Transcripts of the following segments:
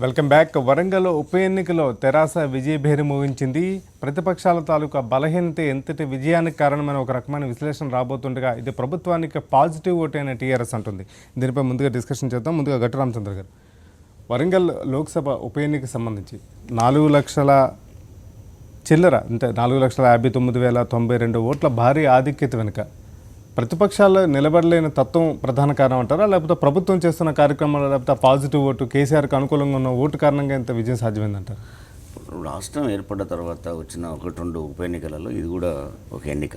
Welcome back. Warangal ఉప ఎన్నికలో తెరాస విజయభేరి మోగించింది. ప్రతిపక్షాల తాలూకా బలహీనత ఎంతటి విజయానికి కారణమైన ఒక రకమైన విశ్లేషణ రాబోతుండగా ఇది ప్రభుత్వానికి పాజిటివ్ ఓటు అయిన టీఆర్ఎస్ అంటుంది. దీనిపై ముందుగా డిస్కషన్ చేద్దాం. ముందుగా గట్టు రామచంద్ర గారు, వరంగల్ లోక్సభ ఉప ఎన్నికకి సంబంధించి 4 లక్షల చిల్లర అంటే 4,59,092 ఓట్ల భారీ ఆధిక్యత వెనుక ప్రతిపక్షాలు నిలబడలేని తత్వం ప్రధాన కారణం అంటారా, లేకపోతే ప్రభుత్వం చేస్తున్న కార్యక్రమాలు, లేకపోతే పాజిటివ్ ఓటు కేసీఆర్కి అనుకూలంగా ఉన్న ఓటు కారణంగా ఇంత విజయం సాధ్యమైందంటారు? రాష్ట్రం ఏర్పడ్డ తర్వాత వచ్చిన 1-2 ఉప ఎన్నికలలో ఇది కూడా ఒక ఎన్నిక.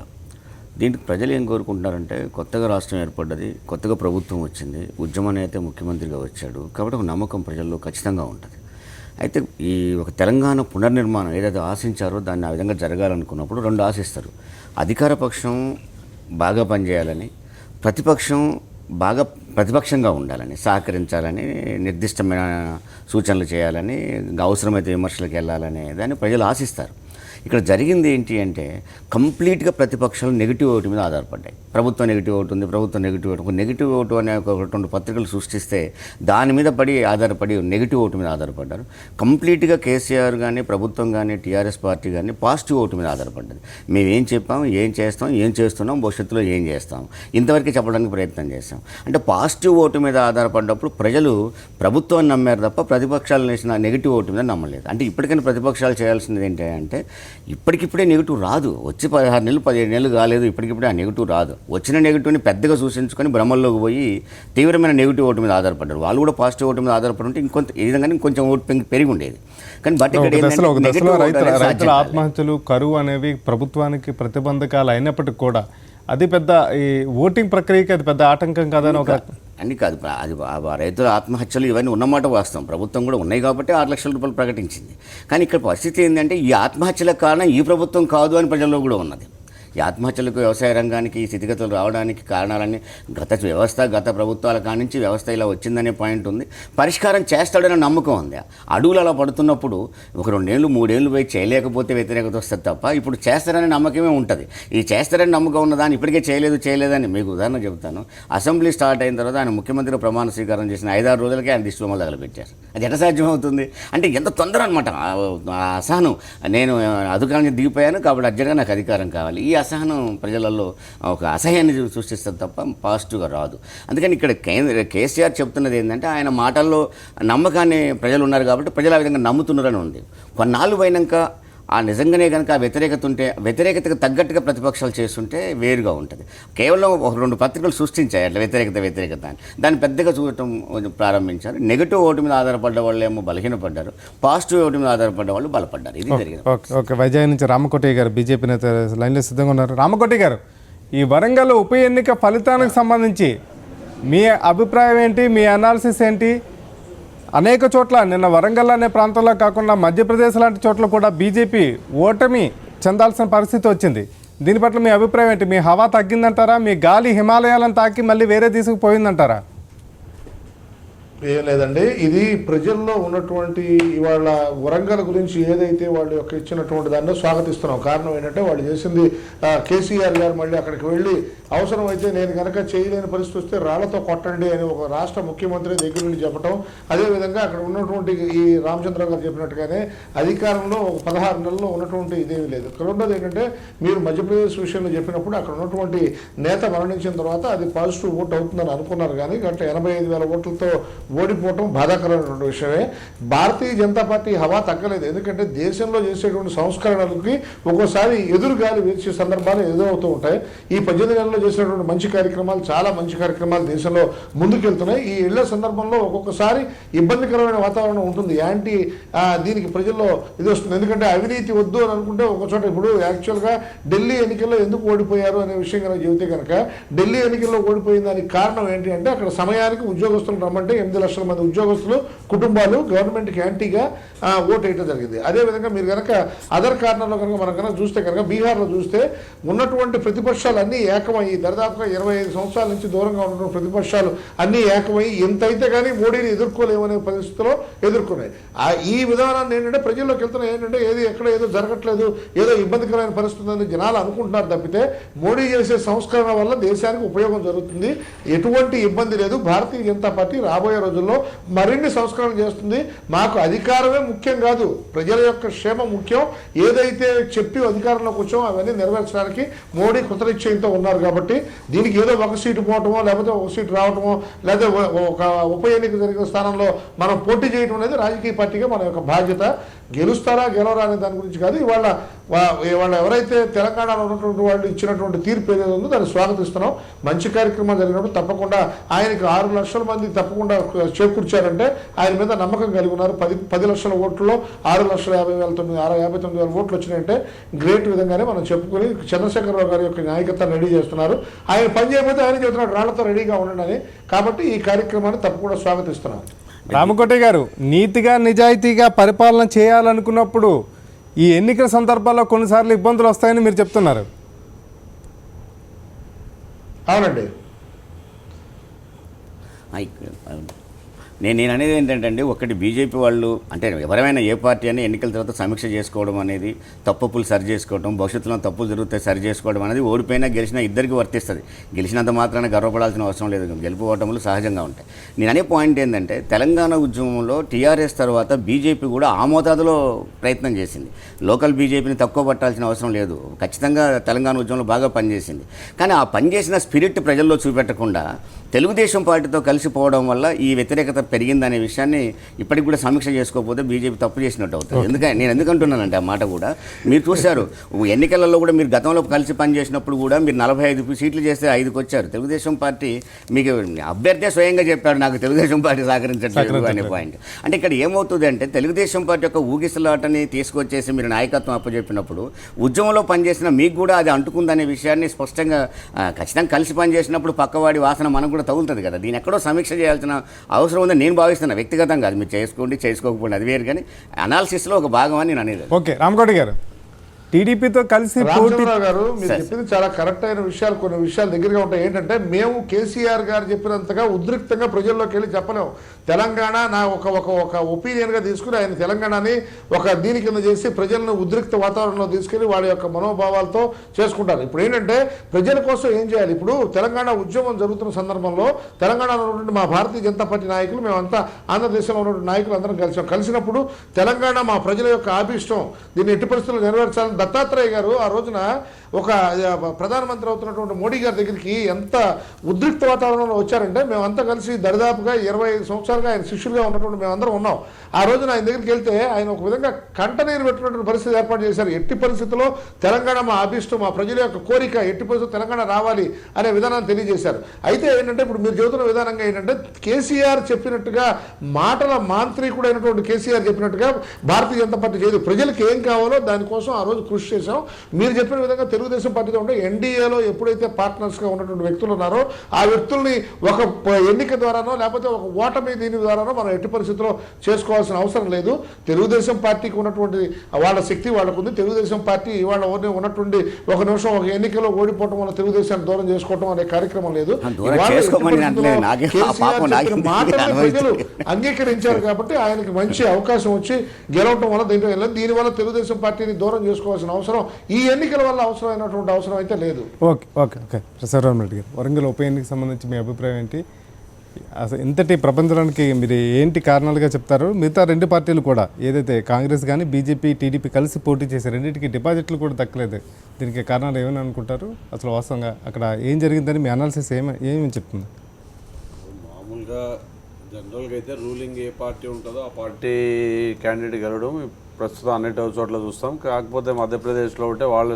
దీనికి ప్రజలు ఏం కోరుకుంటున్నారంటే, కొత్తగా రాష్ట్రం ఏర్పడ్డది, కొత్తగా ప్రభుత్వం వచ్చింది, ఉద్యమ నేత ముఖ్యమంత్రిగా వచ్చాడు కాబట్టి ఒక నమ్మకం ప్రజల్లో ఖచ్చితంగా ఉంటుంది. అయితే ఈ ఒక తెలంగాణ పునర్నిర్మాణం ఏదైతే ఆశించారో దాన్ని ఆ విధంగా జరగాలనుకున్నప్పుడు 2 ఆశిస్తారు. అధికార పక్షం బాగా పనిచేయాలని, ప్రతిపక్షం బాగా ప్రతిపక్షంగా ఉండాలని, సహకరించాలని, నిర్దిష్టమైన సూచనలు చేయాలని, అవసరమైతే విమర్శలకు వెళ్ళాలని దాన్ని ప్రజలు ఆశిస్తారు. ఇక్కడ జరిగింది ఏంటి అంటే, కంప్లీట్గా ప్రతిపక్షాలు నెగిటివ్ ఓటు మీద ఆధారపడ్డాయి. ప్రభుత్వం నెగిటివ్ ఓటు ఉంది, ప్రభుత్వం నెగిటివ్ ఓటు, నెగిటివ్ ఓటు అనే ఒక 2 పత్రికలు సృష్టిస్తే దాని మీద ఆధారపడి నెగిటివ్ ఓటు మీద ఆధారపడ్డారు. కంప్లీట్గా కేసీఆర్ కానీ, ప్రభుత్వం కానీ, టీఆర్ఎస్ పార్టీ కానీ పాజిటివ్ ఓటు మీద ఆధారపడ్డది. మేము ఏం చెప్పాము, ఏం చేస్తాం, ఏం చేస్తున్నాం, భవిష్యత్తులో ఏం చేస్తాం, ఇంతవరకు చెప్పడానికి ప్రయత్నం చేస్తాం. అంటే పాజిటివ్ ఓటు మీద ఆధారపడ్డప్పుడు ప్రజలు ప్రభుత్వాన్ని నమ్మారు తప్ప ప్రతిపక్షాలు వేసిన నెగిటివ్ ఓటు మీద నమ్మలేదు. అంటే ఇప్పటికైనా ప్రతిపక్షాలు చేయాల్సింది ఏంటంటే, ఇప్పటికిప్పుడే నెగిటివ్ రాదు. వచ్చి 16 నెలలు 17 నెలలు కాలేదు, ఇప్పటికిప్పుడే ఆ నెగిటివ్ రాదు. వచ్చిన నెగిటివ్ని పెద్దగా సూచించుకొని భ్రమల్లోకి పోయి తీవ్రమైన నెగిటివ్ ఓటు మీద ఆధారపడ్డారు. వాళ్ళు కూడా పాజిటివ్ ఓటు మీద ఆధారపడి ఉంటే ఈ విధంగా ఇంకొంచెం ఓటు పెరిగి ఉండేది. కానీ బట్ రైతుల ఆత్మహత్యలు, కరువు అనేవి ప్రభుత్వానికి ప్రతిబంధకాలు అయినప్పటికీ కూడా అది పెద్ద ఈ ఓటింగ్ ప్రక్రియకి అది పెద్ద ఆటంకం కాదని ఒక అన్ని కాదు. అది రైతుల ఆత్మహత్యలు ఇవన్నీ ఉన్నమాట వాస్తవం. ప్రభుత్వం కూడా ఉన్నాయి కాబట్టి 6 లక్షల రూపాయలు ప్రకటించింది. కానీ ఇక్కడ పరిస్థితి ఏంటంటే, ఈ ఆత్మహత్యలకు కారణం ఈ ప్రభుత్వం కాదు అని ప్రజల్లో కూడా ఉన్నది. ఈ ఆత్మహత్యలకు, వ్యవసాయ రంగానికి ఈ స్థితిగతులు రావడానికి కారణాలన్నీ గత ప్రభుత్వాల కానించి వ్యవస్థ ఇలా వచ్చిందనే పాయింట్ ఉంది. పరిష్కారం చేస్తాడనే నమ్మకం ఉంది. అడుగులు అలా పడుతున్నప్పుడు ఒక 2 ఏళ్ళు 3 ఏళ్ళు పోయి చేయలేకపోతే వ్యతిరేకత వస్తుంది తప్ప ఇప్పుడు చేస్తారనే నమ్మకమే ఉంటుంది. ఈ చేస్తారని నమ్మకం ఉన్నదాన్ని ఇప్పటికే చేయలేదని మీకు ఉదాహరణ చెబుతాను. అసెంబ్లీ స్టార్ట్ అయిన తర్వాత ఆయన ముఖ్యమంత్రిగా ప్రమాణ స్వీకారం చేసిన 5-6 రోజులకే ఆయన దిష్టిబొమ్మలు తగలబెట్టారు. అది ఎట్లా సాధ్యమవుతుంది అంటే, ఎంత తొందర అనమాట. అసహనం, నేను అధికారాన్ని దిగిపోయాను కాబట్టి అర్జెంట్గా నాకు అధికారం కావాలి, ఈ అసహనం ప్రజలలో ఒక అసహ్యాన్ని సృష్టిస్తుంది తప్ప పాజిటివ్గా రాదు. అందుకని ఇక్కడ కేసీఆర్ చెప్తున్నది ఏంటంటే, ఆయన మాటల్లో నమ్మకాన్ని ప్రజలు ఉన్నారు కాబట్టి ప్రజలు ఆ విధంగా నమ్ముతున్నారని ఉంది. కొన్నాళ్ళు పోయినాక ఆ నిజంగానే కనుక వ్యతిరేకత ఉంటే, వ్యతిరేకతకు తగ్గట్టుగా ప్రతిపక్షాలు చేస్తుంటే వేరుగా ఉంటుంది. కేవలం ఒక 2 పత్రికలు సృష్టించాయి అట్లా వ్యతిరేకత అని, దాన్ని పెద్దగా చూడటం ప్రారంభించారు. నెగిటివ్ ఓటు మీద ఆధారపడ్డ వాళ్ళు ఏమో బలహీనపడ్డారు, పాజిటివ్ ఓటు మీద ఆధారపడ్డ వాళ్ళు బలపడ్డారు. ఇది జరిగింది. ఓకే, వైజాగ్ నుంచి రామకోటి గారు బీజేపీ నేత లైన్లో సిద్ధంగా ఉన్నారు. రామకోటి గారు, ఈ వరంగల్ ఉప ఎన్నిక ఫలితానికి సంబంధించి మీ అభిప్రాయం ఏంటి, మీ అనాలిసిస్ ఏంటి? అనేక చోట్ల నిన్న వరంగల్ అనే ప్రాంతంలో కాకుండా మధ్యప్రదేశ్ లాంటి చోట్ల కూడా బీజేపీ ఓటమి చెందాల్సిన పరిస్థితి వచ్చింది. దీని పట్ల మీ అభిప్రాయం ఏంటి? మీ హవా తగ్గిందంటారా? మీ గాలి హిమాలయాలను తాకి మళ్ళీ వేరే తీసుకుపోయిందంటారా? ఏం లేదండి, ఇది ప్రజల్లో ఉన్నటువంటి ఇవాళ వరంగల్ గురించి ఏదైతే వాళ్ళు యొక్క ఇచ్చినటువంటి దాన్ని స్వాగతిస్తున్నాం. కారణం ఏంటంటే, వాళ్ళు చేసింది కేసీఆర్ గారు మళ్ళీ అక్కడికి వెళ్ళి అవసరమైతే నేను కనుక చేయలేని పరిస్థితి వస్తే రాళ్లతో కొట్టండి అని ఒక రాష్ట్ర ముఖ్యమంత్రి దగ్గర నుండి చెప్పడం. అదేవిధంగా అక్కడ ఉన్నటువంటి ఈ రామచంద్ర గారు చెప్పినట్టుగానే అధికారంలో ఒక 16 నెలల్లో ఉన్నటువంటి ఇదేమీ లేదు. రెండోది ఏంటంటే, మీరు మధ్యప్రదేశ్ విషయంలో చెప్పినప్పుడు అక్కడ ఉన్నటువంటి నేత మరణించిన తర్వాత అది పాజిటివ్ ఓట్ అవుతుందని అనుకున్నారు. కానీ గంట 85,000 ఓట్లతో ఓడిపోవటం బాధాకరమైనటువంటి విషయమే. భారతీయ జనతా పార్టీ హవా తగ్గలేదు. ఎందుకంటే దేశంలో చేసేటువంటి సంస్కరణలకి ఒక్కోసారి ఎదురుగాలి వీచే సందర్భాలు ఎదురవుతూ ఉంటాయి. ఈ 18 నెలల్లో చేసినటువంటి మంచి కార్యక్రమాలు, చాలా మంచి కార్యక్రమాలు దేశంలో ముందుకెళ్తున్నాయి. ఈ ఇళ్ల సందర్భంలో ఒక్కొక్కసారి ఇబ్బందికరమైన వాతావరణం ఉంటుంది. దీనికి ప్రజల్లో ఇది వస్తుంది. ఎందుకంటే అవినీతి వద్దు అని అనుకుంటే ఒక చోట ఇప్పుడు యాక్చువల్గా ఢిల్లీ ఎన్నికల్లో ఎందుకు ఓడిపోయారు అనే విషయం కనుక చెబితే కనుక, ఢిల్లీ ఎన్నికల్లో ఓడిపోయిన దానికి కారణం ఏంటి అంటే, అక్కడ సమయానికి ఉద్యోగస్తులు రమ్మంటే 8 లక్షల మంది ఉద్యోగస్తులు కుటుంబాలు గవర్నమెంట్కి యాంటీగా ఓటు వేయడం జరిగింది. అదేవిధంగా మీరు కనుక అదర్ కార్నర్లో కనుక మనం కనుక చూస్తే కనుక బీహార్లో చూస్తే ఉన్నటువంటి ప్రతిపక్షాలు అన్నీ ఏకమయ్యి, దాదాపుగా 25 సంవత్సరాల నుంచి దూరంగా ఉన్నటువంటి ప్రతిపక్షాలు అన్నీ ఏకమయ్యి ఎంతైతే కానీ మోడీని ఎదుర్కోలేమనే పరిస్థితిలో ఎదుర్కొన్నాయి. ఈ విధానాన్ని ఏంటంటే ప్రజల్లోకి వెళ్తున్నాయి. ఏంటంటే ఎక్కడ ఏదో జరగట్లేదు, ఏదో ఇబ్బందికరమైన పరిస్థితి అని జనాలు అనుకుంటున్నారు తప్పితే, మోడీ చేసే సంస్కరణ వల్ల దేశానికి ఉపయోగం జరుగుతుంది, ఎటువంటి ఇబ్బంది లేదు. భారతీయ జనతా పార్టీ రాబోయే రోజుల్లో మరిన్ని సంస్కరణలు చేస్తుంది. మాకు అధికారమే ముఖ్యం కాదు, ప్రజల యొక్క క్షేమం ముఖ్యం. ఏదైతే చెప్పి అధికారంలోకి వచ్చామో అవన్నీ నెరవేర్చడానికి మోడీ కృతనిశ్చయంతో ఉన్నారు. కాబట్టి దీనికి ఏదో ఒక సీటు పోవటమో లేకపోతే ఒక సీటు రావటమో లేదా ఒక ఉప ఎన్నిక జరిగిన స్థానంలో మనం పోటీ చేయడం అనేది రాజకీయ పార్టీగా మన యొక్క బాధ్యత. గెలుస్తారా గెలవరా అనే దాని గురించి కాదు. ఇవాళ ఎవరైతే తెలంగాణలో ఉన్నటువంటి వాళ్ళు ఇచ్చినటువంటి తీర్పు ఏదైతే ఉందో దాన్ని స్వాగతిస్తున్నాం. మంచి కార్యక్రమాలు జరిగినప్పుడు తప్పకుండా ఆయనకి 6 లక్షల మంది తప్పకుండా చేకూర్చారంటే ఆయన మీద నమ్మకం కలిగి ఉన్నారు. 10 లక్షల ఓట్లలో 6,50,959 ఓట్లు వచ్చినాయంటే గ్రేట్ విధంగానే మనం చెప్పుకొని చంద్రశేఖరరావు గారి యొక్క నాయకత్వాన్ని రెడీ చేస్తున్నారు. ఆయన పని చేయకపోతే ఆయన చెబుతున్నాడు రాళ్లతో రెడీగా ఉండండి అని. కాబట్టి ఈ కార్యక్రమాన్ని తప్పకుండా స్వాగతిస్తున్నాం. రామకోటి గారు, నీతిగా నిజాయితీగా పరిపాలన చేయాలనుకున్నప్పుడు ఈ ఎన్నికల సందర్భాల్లో కొన్నిసార్లు ఇబ్బందులు వస్తాయని మీరు చెప్తున్నారు. అవునండి. నేను అనేది ఏంటంటే ఒకటి బీజేపీ వాళ్ళు అంటే ఎవరైనా ఏ పార్టీ అని ఎన్నికల తర్వాత సమీక్ష చేసుకోవడం అనేది, తప్పులు సరి చేసుకోవడం, భవిష్యత్తులో తప్పులు జరిగితే సరి చేసుకోవడం అనేది ఓడిపోయినా గెలిచినా ఇద్దరికి వర్తిస్తుంది. గెలిచినంత మాత్రాన గర్వపడాల్సిన అవసరం లేదు, గెలుపు ఓటములు సహజంగా ఉంటాయి. నేను అనే పాయింట్ ఏంటంటే తెలంగాణ ఉద్యమంలో టీఆర్ఎస్ తర్వాత బీజేపీ కూడా ఆ మోతాదులో ప్రయత్నం చేసింది. లోకల్ బీజేపీని తక్కువ పట్టాల్సిన అవసరం లేదు, ఖచ్చితంగా తెలంగాణ ఉద్యమంలో బాగా పనిచేసింది. కానీ ఆ పనిచేసిన స్పిరిట్ ప్రజల్లో చూపెట్టకుండా తెలుగుదేశం పార్టీతో కలిసిపోవడం వల్ల ఈ వ్యతిరేకత పెరిగిందనే విషయాన్ని ఇప్పటికి కూడా సమీక్ష చేసుకోకపోతే బీజేపీ తప్పు చేసినట్టు అవుతుంది. నేను ఎందుకంటున్నానంటే ఆ మాట కూడా మీరు చూశారు. ఎన్నికలలో కూడా మీరు గతంలో కలిసి పనిచేసినప్పుడు కూడా మీరు 45 సీట్లు చేస్తే 5కి వచ్చారు. తెలుగుదేశం పార్టీ మీకు అభ్యర్థి స్వయంగా చెప్పాడు నాకు తెలుగుదేశం పార్టీ సహకరించట్లేదు అనే పాయింట్. అంటే ఇక్కడ ఏమవుతుంది అంటే తెలుగుదేశం పార్టీ యొక్క ఊగిసలాటని తీసుకొచ్చేసి మీరు నాయకత్వం అప్పచెప్పినప్పుడు ఉద్యమంలో పనిచేసిన మీకు కూడా అది అంటుకుందనే విషయాన్ని స్పష్టంగా ఖచ్చితంగా కలిసి పనిచేసినప్పుడు పక్కవాడి వాసన మనకు కూడా తగులుతుంది కదా. దీని ఎక్కడో సమీక్ష చేయాల్సిన అవసరం ఉందని నేను భావిస్తున్నా వ్యక్తిగతంగా. అది మీరు చేసుకోండి చేసుకోకపోండి అది వేరు, కానీ అనాలిసిస్లో ఒక భాగం అని నేను అనేది. ఓకే రామకోటి గారు, టీడీపీతో కలిసి రామచంద్రరావు గారు మీరు చెప్పింది చాలా కరెక్ట్ అయిన విషయాలు. కొన్ని విషయాలు దగ్గరగా ఉంటాయి. ఏంటంటే మేము కేసీఆర్ గారు చెప్పినంతగా ఉద్రిక్తంగా ప్రజల్లోకి వెళ్ళి చెప్పలేము. తెలంగాణ నా ఒక ఒపీనియన్గా తీసుకుని ఆయన తెలంగాణని ఒక దీని కింద చేసి ప్రజలను ఉద్రిక్త వాతావరణంలో తీసుకెళ్లి వాళ్ళ యొక్క మనోభావాలతో చేసుకుంటారు. ఇప్పుడు ఏంటంటే ప్రజల కోసం ఏం చేయాలి? ఇప్పుడు తెలంగాణ ఉద్యమం జరుగుతున్న సందర్భంలో తెలంగాణలో ఉన్నటువంటి మా భారతీయ జనతా పార్టీ నాయకులు మేమంతా ఆంధ్రదేశంలో ఉన్నటువంటి నాయకులు అందరం కలిసినప్పుడు తెలంగాణ మా ప్రజల యొక్క ఆభిష్టం, దీన్ని ఎట్టి పరిస్థితుల్లో నెరవేర్చాలని దత్తాత్రేయ గారు ఆ రోజున ఒక ప్రధానమంత్రి అవుతున్నటువంటి మోడీ గారి దగ్గరికి ఎంత ఉద్రిక్త వాతావరణంలో వచ్చారంటే మేమంతా కలిసి దరిదాపుగా 25 సంవత్సరాలుగా ఆయన శిష్యులుగా ఉన్నటువంటి మేమందరం ఉన్నాం. ఆ రోజున ఆయన దగ్గరికి వెళ్తే ఆయన ఒక విధంగా కంటనీరు పెట్టినటువంటి పరిస్థితి ఏర్పాటు చేశారు. ఎట్టి పరిస్థితుల్లో తెలంగాణ మా అభిష్టం, మా ప్రజల యొక్క కోరిక, ఎట్టి పరిస్థితుల్లో తెలంగాణ రావాలి అనే విధానాన్ని తెలియజేశారు. అయితే ఏంటంటే ఇప్పుడు మీరు చెబుతున్న విధానంగా ఏంటంటే కేసీఆర్ చెప్పినట్టుగా మాటల మాంత్రికుడు అయినటువంటి కేసీఆర్ చెప్పినట్టుగా భారతీయ జనతా పార్టీ చేయదు. ప్రజలకు ఏం కావాలో దానికోసం ఆ రోజు కృషి చేశాం. మీరు చెప్పిన విధంగా తెలుగుదేశం పార్టీతో ఉంటే ఎన్డీఏలో ఎప్పుడైతే పార్ట్నర్స్గా ఉన్నటువంటి వ్యక్తులు ఉన్నారో ఆ వ్యక్తుల్ని ఒక ఎన్నిక ద్వారానో లేకపోతే ఒక ఓటమి దీని ద్వారానో మనం ఎట్టి పరిస్థితుల్లో చేసుకోవాల్సిన అవసరం లేదు. తెలుగుదేశం పార్టీకి ఉన్నటువంటి వాళ్ళ శక్తి వాళ్ళకు ఉంది. తెలుగుదేశం పార్టీ ఇవాళ ఉన్నటువంటి ఒక నిమిషం ఒక ఎన్నికలో ఓడిపోవడం వల్ల తెలుగుదేశాన్ని దూరం చేసుకోవడం అనే కార్యక్రమం లేదు. మాటలు ప్రజలు అంగీకరించారు కాబట్టి ఆయనకి మంచి అవకాశం వచ్చి గెలవటం వల్ల దీనివల్ల తెలుగుదేశం పార్టీని దూరం చేసుకోవాల్సిన అవసరం ఈ ఎన్నికల వల్ల అవసరమైనటువంటి అవసరం అయితే లేదు. Okay okay okay Prasad Reddy గారు, వరంగల్ ఉప ఎన్నికకి సంబంధించి మీ అభిప్రాయం ఏంటి? అసలు ఇంతటి ప్రపంచానికి మీరు ఏంటి కారణాలుగా చెప్తారు? మిగతా 2 పార్టీలు కూడా ఏదైతే కాంగ్రెస్ కానీ బీజేపీ టీడీపీ కలిసి పోటీ చేశారు, రెండింటికి డిపాజిట్లు కూడా దక్కలేదు. దీనికి కారణాలు ఏమని అనుకుంటారు? అసలు వాస్తవంగా అక్కడ ఏం జరిగిందని మీ అనాలిసిస్ ఏమేమి చెప్తుంది? మామూలుగా జనరల్గా అయితే రూలింగ్ ఏ పార్టీ ఉంటుందో ఆ పార్టీ క్యాండిడేట్ గెలవడం ప్రస్తుతం అన్ని చోట్ల చూస్తాం. కాకపోతే మధ్యప్రదేశ్లో ఉంటే వాళ్ళ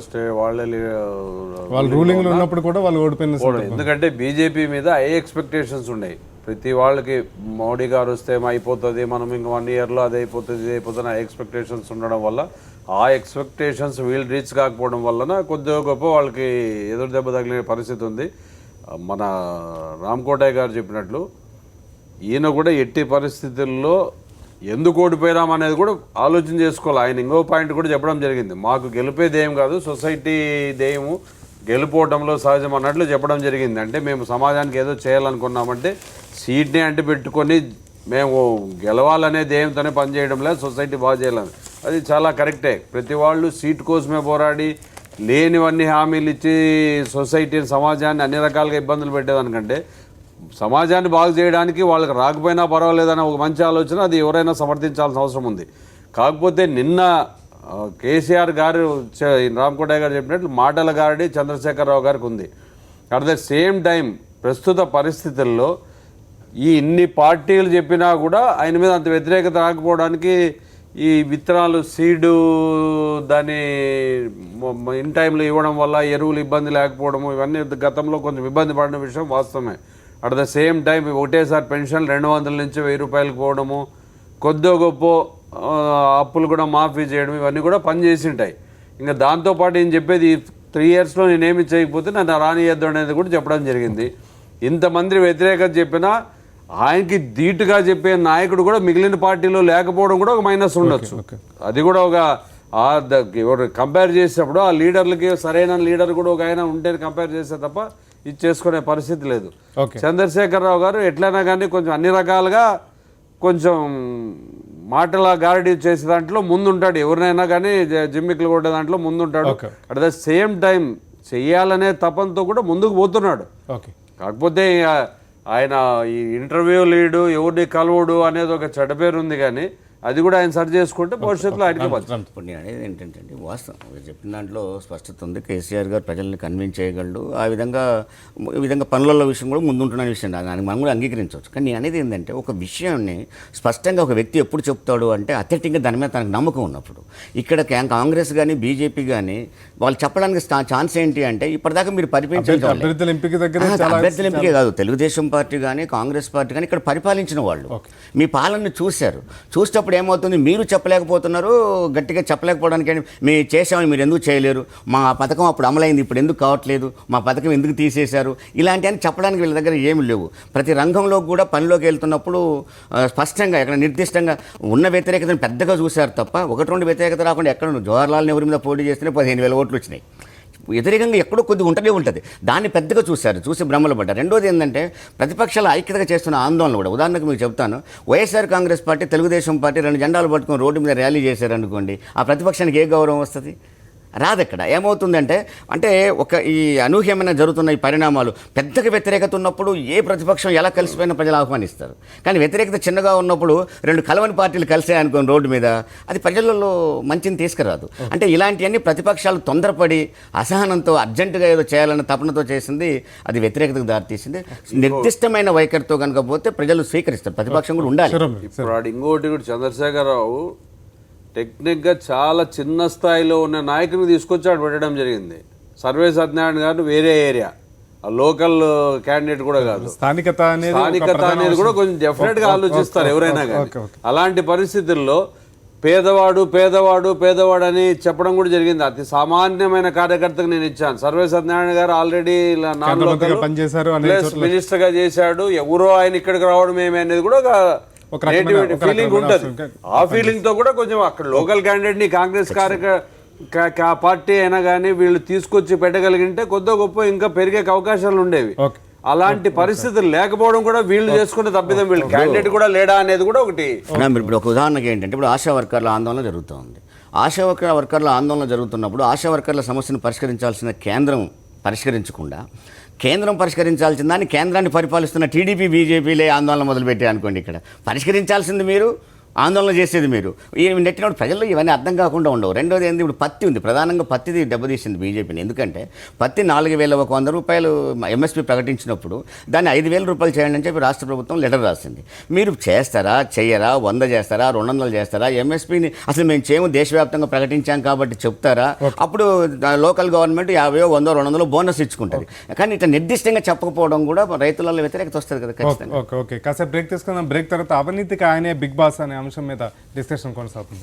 రూలింగ్లో ఉన్నప్పుడు కూడా వాళ్ళు ఓడిపోయిన, ఎందుకంటే బీజేపీ మీద హై ఎక్స్పెక్టేషన్స్ ఉన్నాయి. ప్రతి వాళ్ళకి మోడీ గారు వస్తే అయిపోతుంది, మనం ఇంక 1 ఇయర్లో అది అయిపోతుంది ఇది అయిపోతుంది హై ఎక్స్పెక్టేషన్స్ ఉండడం వల్ల ఆ ఎక్స్పెక్టేషన్స్ వీళ్ళు రీచ్ కాకపోవడం వలన కొద్దిగా గొప్ప వాళ్ళకి ఎదురు దెబ్బ తగిలిన పరిస్థితి ఉంది. మన రామకోటయ్య గారు చెప్పినట్లు ఈయన కూడా ఎట్టి పరిస్థితుల్లో ఎందుకు ఓడిపోయాం అనేది కూడా ఆలోచన చేసుకోవాలి. ఆయన ఇంకో పాయింట్ కూడా చెప్పడం జరిగింది, మాకు గెలిపే ధ్యేయం కాదు సొసైటీ ధ్యేయము, గెలుపోవటంలో సహజం అన్నట్లు చెప్పడం జరిగింది. అంటే మేము సమాజానికి ఏదో చేయాలనుకున్నామంటే సీట్ని అంటే పెట్టుకొని మేము గెలవాలనే ధ్యేయంతోనే పనిచేయడం లేదు, సొసైటీ బాగా చేయాలని. అది చాలా కరెక్టే. ప్రతి వాళ్ళు సీట్ కోసమే పోరాడి లేనివన్నీ హామీలు ఇచ్చి సొసైటీని సమాజాన్ని అన్ని రకాలుగా ఇబ్బందులు పెట్టేదానికంటే సమాజాన్ని బాగు చేయడానికి వాళ్ళకి రాకపోయినా పర్వాలేదనే ఒక మంచి ఆలోచన, అది ఎవరైనా సమర్థించాల్సిన అవసరం ఉంది. కాకపోతే నిన్న కేసీఆర్ గారు రామకోటయ్య గారు చెప్పినట్లు మాటల గారడి చంద్రశేఖరరావు గారికి ఉంది. అట్ ద సేమ్ టైం ప్రస్తుత పరిస్థితుల్లో ఈ ఇన్ని పార్టీలు చెప్పినా కూడా ఆయన మీద అంత వ్యతిరేకత రాకపోవడానికి ఈ విత్తనాలు సీడు దాన్ని ఇన్ టైంలో ఇవ్వడం వల్ల ఎరువులు ఇబ్బంది లేకపోవడము, ఇవన్నీ గతంలో కొంచెం ఇబ్బంది పడిన విషయం వాస్తవమే. అట్ ద సేమ్ టైం ఒకటేసారి పెన్షన్ 200 నుంచి 1000 రూపాయలకు పోవడము, కొద్దో గొప్ప అప్పులు కూడా మాఫీ చేయడం, ఇవన్నీ కూడా పనిచేసి ఉంటాయి. ఇంకా దాంతోపాటు ఏం చెప్పేది 3 ఇయర్స్లో నేనేమి చేయకపోతే నన్ను రానియద్దు అనేది కూడా చెప్పడం జరిగింది. ఇంతమంది వ్యతిరేకత చెప్పినా ఆయనకి ధీటుగా చెప్పే నాయకుడు కూడా మిగిలిన పార్టీలో లేకపోవడం కూడా ఒక మైనస్ ఉండొచ్చు. అది కూడా ఒక ఎవరు కంపేర్ చేసేటప్పుడు ఆ లీడర్లకి సరైన లీడర్ కూడా ఒక ఆయన ఉంటే కంపేర్ చేస్తే తప్ప ఇది చేసుకునే పరిస్థితి లేదు. చంద్రశేఖరరావు గారు ఎట్లయినా కానీ కొంచెం అన్ని రకాలుగా కొంచెం మాటల గారడీ చేసే దాంట్లో ముందుంటాడు. ఎవరినైనా కానీ జిమ్మిక్లు కొట్టే దాంట్లో ముందుంటాడు. అట్ ద సేమ్ టైం చెయ్యాలనే తపంతో కూడా ముందుకు పోతున్నాడు. కాకపోతే ఆయన ఈ ఇంటర్వ్యూ లీడు ఎవరిని కలవడు అనేది ఒక చెడ్డ పేరు ఉంది, కానీ అది కూడా ఆయన సరి చేసుకుంటే భవిష్యత్తులో ఆయనకి ఇప్పుడు నేను అనేది ఏంటంటే వాస్తవం చెప్పిన దాంట్లో స్పష్టత ఉంది. కేసీఆర్ గారు ప్రజల్ని కన్విన్స్ చేయగలడు. ఈ విధంగా పనుల విషయం కూడా ముందుంటున్న విషయం దానికి మనం కూడా అంగీకరించవచ్చు. కానీ నేను అనేది ఏంటంటే ఒక విషయాన్ని స్పష్టంగా ఒక వ్యక్తి ఎప్పుడు చెప్తాడు అంటే అత్యధికంగా దాని మీద తనకు నమ్మకం ఉన్నప్పుడు. ఇక్కడ కాంగ్రెస్ కానీ బీజేపీ కానీ వాళ్ళు చెప్పడానికి ఛాన్స్ ఏంటి అంటే ఇప్పటిదాకా మీరు పరిపాలించాలి. అభ్యర్థుల ఎంపికే కాదు, తెలుగుదేశం పార్టీ కానీ కాంగ్రెస్ పార్టీ కానీ ఇక్కడ పరిపాలించిన వాళ్ళు మీ పాలనను చూశారు. చూసేటప్పుడు ఏమవుతుంది, మీరు చెప్పలేకపోతున్నారు, గట్టిగా చెప్పలేకపోవడానికి మేము చేసామని మీరు ఎందుకు చేయలేరు, మా పథకం అప్పుడు అమలైంది ఇప్పుడు ఎందుకు కావట్లేదు, మా పథకం ఎందుకు తీసేశారు, ఇలాంటివన్నీ చెప్పడానికి వీళ్ళ దగ్గర ఏమి లేవు. ప్రతి రంగంలో కూడా పనిలోకి వెళ్తున్నప్పుడు స్పష్టంగా ఇక్కడ నిర్దిష్టంగా ఉన్న వ్యతిరేకతను పెద్దగా చూశారు తప్ప 1-2 వ్యతిరేకత రాకుండా ఎక్కడ జవహర్లాల్ నెహ్రూ మీద పోటీ చేస్తేనే 15,000 ఓట్లు వచ్చినాయి. వ్యతిరేకంగా ఎక్కడో కొద్దిగా ఉంటుంది, దాన్ని పెద్దగా చూసి భ్రమలు పడ్డారు. రెండోది ఏంటంటే ప్రతిపక్షాల ఐక్యతగా చేస్తున్న ఆందోళన కూడా. ఉదాహరణకు మీకు చెప్తాను, వైఎస్ఆర్ కాంగ్రెస్ పార్టీ తెలుగుదేశం పార్టీ 2 జెండాలు పట్టుకొని రోడ్డు మీద ర్యాలీ చేశారనుకోండి, ఆ ప్రతిపక్షానికి ఏ గౌరవం వస్తుంది? రాదక్కడ. ఏమవుతుందంటే ఒక ఈ అనూహ్యమైన జరుగుతున్న ఈ పరిణామాలు పెద్దగా వ్యతిరేకత ఉన్నప్పుడు ఏ ప్రతిపక్షం ఎలా కలిసిపోయినా ప్రజలు ఆహ్వానిస్తారు. కానీ వ్యతిరేకత చిన్నగా ఉన్నప్పుడు 2 కలవని పార్టీలు కలిసాయనుకోని రోడ్డు మీద, అది ప్రజలలో మంచిని తీసుకురాదు. అంటే ఇలాంటివన్నీ ప్రతిపక్షాలు తొందరపడి అసహనంతో అర్జెంటుగా ఏదో చేయాలన్న తపనతో చేసింది, అది వ్యతిరేకతకు దారితీసింది. నిర్దిష్టమైన వైఖరితో కనుక పోతే ప్రజలు స్వీకరిస్తారు, ప్రతిపక్షం కూడా ఉండాలి. ఇప్పుడు ఇంకోటి కూడా చంద్రశేఖరరావు టెక్నిక్గా చాలా చిన్న స్థాయిలో ఉన్న నాయకుని తీసుకొచ్చి పెట్టడం జరిగింది. సర్వే సత్యనారాయణ గారు వేరే ఏరియా, లోకల్ క్యాండిడేట్ కూడా కాదు, స్థానికత అనేది కూడా కొంచెం డెఫినెట్గా ఆలోచిస్తారు ఎవరైనా కానీ. అలాంటి పరిస్థితుల్లో పేదవాడు అని చెప్పడం కూడా జరిగింది. అతి సామాన్యమైన కార్యకర్తకు నేను ఇచ్చాను. సర్వే సత్యనారాయణ గారు ఆల్రెడీ మినిస్టర్ గా చేశాడు. ఎవరో ఆయన ఇక్కడికి రావడం ఏమి అనేది కూడా ఒక ఫీలింగ్ ఉంటుంది. ఆ ఫీలింగ్ తో కూడా కొంచెం అక్కడ లోకల్ క్యాండిడేట్ ని కాంగ్రెస్ పార్టీ అయినా కానీ వీళ్ళు తీసుకొచ్చి పెట్టగలిగింటే కొద్దో గొప్ప ఇంకా పెరిగే అవకాశాలు ఉండేవి. అలాంటి పరిస్థితులు లేకపోవడం కూడా వీళ్ళు చేసుకునే తప్పిదం. వీళ్ళు క్యాండిడేట్ కూడా లేడా అనేది కూడా ఒకటి. ఇప్పుడు ఒక ఉదాహరణకి ఏంటంటే ఇప్పుడు ఆశా వర్కర్ల ఆందోళన జరుగుతుంది. ఆశా వర్కర్ల ఆందోళన జరుగుతున్నప్పుడు ఆశా వర్కర్ల సమస్యను పరిష్కరించాల్సిన కేంద్రం పరిష్కరించకుండా కేంద్రం పరిష్కరించాల్సిన దాన్ని కేంద్రాన్ని పరిపాలిస్తున్న టీడీపీ బీజేపీలే ఆందోళన మొదలుపెట్టాయి అనుకోండి. ఇక్కడ పరిష్కరించాల్సింది మీరు, ఆందోళన చేసేది మీరు. ఈ నెట్టినప్పుడు ప్రజల్లో ఇవన్నీ అర్థం కాకుండా ఉండవు. రెండోది ఏంది, ఇప్పుడు పత్తి ఉంది, ప్రధానంగా పత్తిది దెబ్బతీసింది బీజేపీని. ఎందుకంటే పత్తి 4,100 రూపాయలు ఎంఎస్పీ ప్రకటించినప్పుడు దాన్ని 5,000 రూపాయలు చేయండి అని చెప్పి రాష్ట్ర ప్రభుత్వం లెటర్ రాసింది. మీరు చేస్తారా, చెయ్యరా, 100 చేస్తారా, 200 చేస్తారా, ఎంఎస్పీని అసలు మేము చేయము దేశవ్యాప్తంగా ప్రకటించాం కాబట్టి చెప్తారా? అప్పుడు లోకల్ గవర్నమెంట్ 50, 100, 200 బోనస్ ఇచ్చుకుంటుంది. కానీ ఇట్లా నిర్దిష్టంగా చెప్పకపోవడం కూడా రైతులలో వ్యతిరేకత వస్తుంది కదా ఖచ్చితంగా. ఓకే, కాసేపు బ్రేక్ తీసుకుందాం. బ్రేక్ తర్వాత అవినీతికి ఆయనే బిగ్ బాస్ అనే అంశం మీద డిస్కషన్ కొనసాగుతుంది.